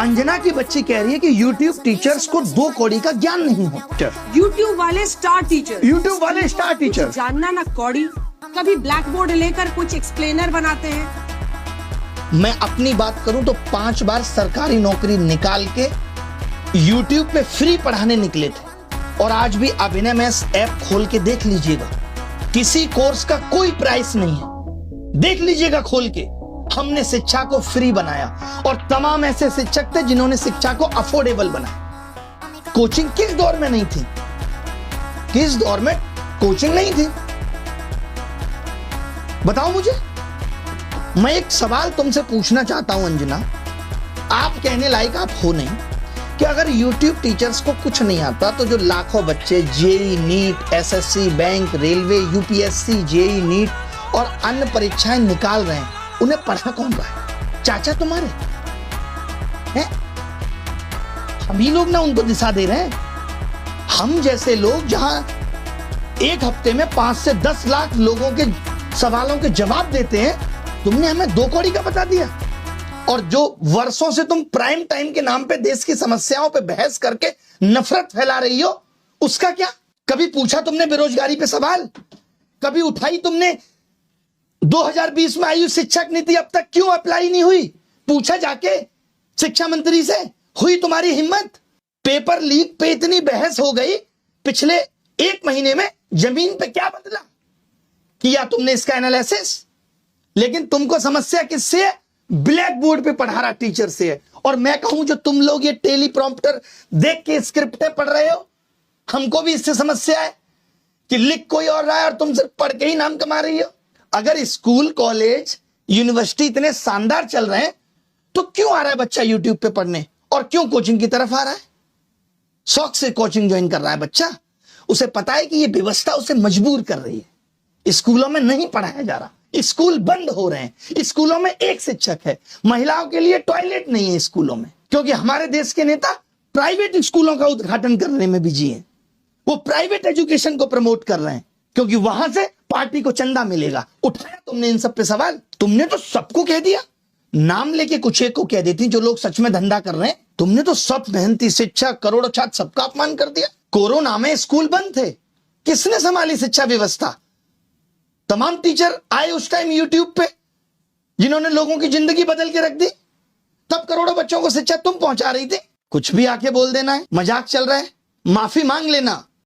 अंजना की बच्ची कह रही है कि YouTube टीचर्स को 2 कौड़ी का ज्ञान नहीं होता। YouTube वाले स्टार टीचर, YouTube वाले स्टार टीचर जानना ना कौड़ी, कभी ब्लैक बोर्ड लेकर कुछ एक्सप्लेनर बनाते हैं। मैं अपनी बात करूं तो 5 बार सरकारी नौकरी निकाल के YouTube पे फ्री पढ़ाने निकले थे, और आज भी अभिनय मैथ्स ऐप खोल के देख लीजिएगा, किसी कोर्स का कोई प्राइस नहीं है। देख लीजिएगा खोल के, हमने शिक्षा को फ्री बनाया और तमाम ऐसे शिक्षक थे जिन्होंने शिक्षा को अफोर्डेबल बनाया। कोचिंग किस दौर में नहीं थी? किस दौर में कोचिंग नहीं थी? बताओ मुझे। मैं एक सवाल तुमसे पूछना चाहता हूं अंजना, आप कहने लायक आप हो नहीं कि अगर YouTube टीचर्स को कुछ नहीं आता तो जो लाखों बच्चे JEE, NEET, SSC, bank, railway, UPSC, JEE, NEET और अन्य परीक्षाएं निकाल रहे हैं, उन्हें पढ़ा कौन रहा है? चाचा तुम्हारे हैं? हम ही लोग ना उनको दिशा दे रहे हैं। हम जैसे लोग जहां एक हफ्ते में 5 से 10 लाख लोगों के सवालों के जवाब देते हैं, तुमने हमें 2 कौड़ी का बता दिया। और जो वर्षों से तुम प्राइम टाइम के नाम पे देश की समस्याओं पे बहस करके नफरत फैला रही हो, उसका क्या? कभी पूछा तुमने बेरोजगारी पे सवाल? कभी उठाई तुमने 2020 में आयु शिक्षक नीति अब तक क्यों अप्लाई नहीं हुई? पूछा जाके शिक्षा मंत्री से? हुई तुम्हारी हिम्मत? पेपर लीक पे इतनी बहस हो गई, पिछले 1 महीने में जमीन पे क्या बदला? किया तुमने इसका एनालिसिस? लेकिन तुमको समस्या किससे है? ब्लैक बोर्ड पे पढ़ा रहा टीचर से है। और मैं कहूं जो तुम लोग ये टेलीप्रॉम्प्टर देख के स्क्रिप्टें पढ़ रहे हो, हमको भी इससे समस्या है कि लिख कोई और रहा है और तुम सिर्फ पढ़ के ही नाम कमा रही हो। अगर स्कूल, कॉलेज, यूनिवर्सिटी इतने शानदार चल रहे हैं तो क्यों आ रहा है बच्चा YouTube पे पढ़ने, और क्यों कोचिंग की तरफ आ रहा है? शौक से कोचिंग ज्वाइन कर रहा है बच्चा, उसे पता है कि ये व्यवस्था उसे मजबूर कर रही है। स्कूलों में नहीं पढ़ाया जा रहा, स्कूल बंद हो रहे हैं, स्कूलों में एक शिक्षक है, महिलाओं के लिए टॉयलेट नहीं है स्कूलों में, क्योंकि हमारे देश के नेता प्राइवेट स्कूलों का उद्घाटन करने में बिजी हैं। वो प्राइवेट एजुकेशन को प्रमोट कर रहे हैं क्योंकि वहां से पार्टी को चंदा मिलेगा। उठाया तुमने इन सब पे सवाल? तुमने तो सबको कह दिया, नाम लेके कुछ एक को कह देती जो लोग सच में धंधा कर रहे हैं। तुमने तो सब मेहनती शिक्षक, करोड़ों छात्र, सबका अपमान कर दिया। कोरोना में स्कूल बंद थे, किसने संभाली शिक्षा व्यवस्था? तमाम टीचर आए उस टाइम YouTube पे जिन्होंने लोगों की जिंदगी बदल के रख दी। तब करोड़ों बच्चों को शिक्षा तुम पहुंचा रही थी। कुछ भी आके बोल देना है, मजाक चल रहा है, माफी मांग लेना।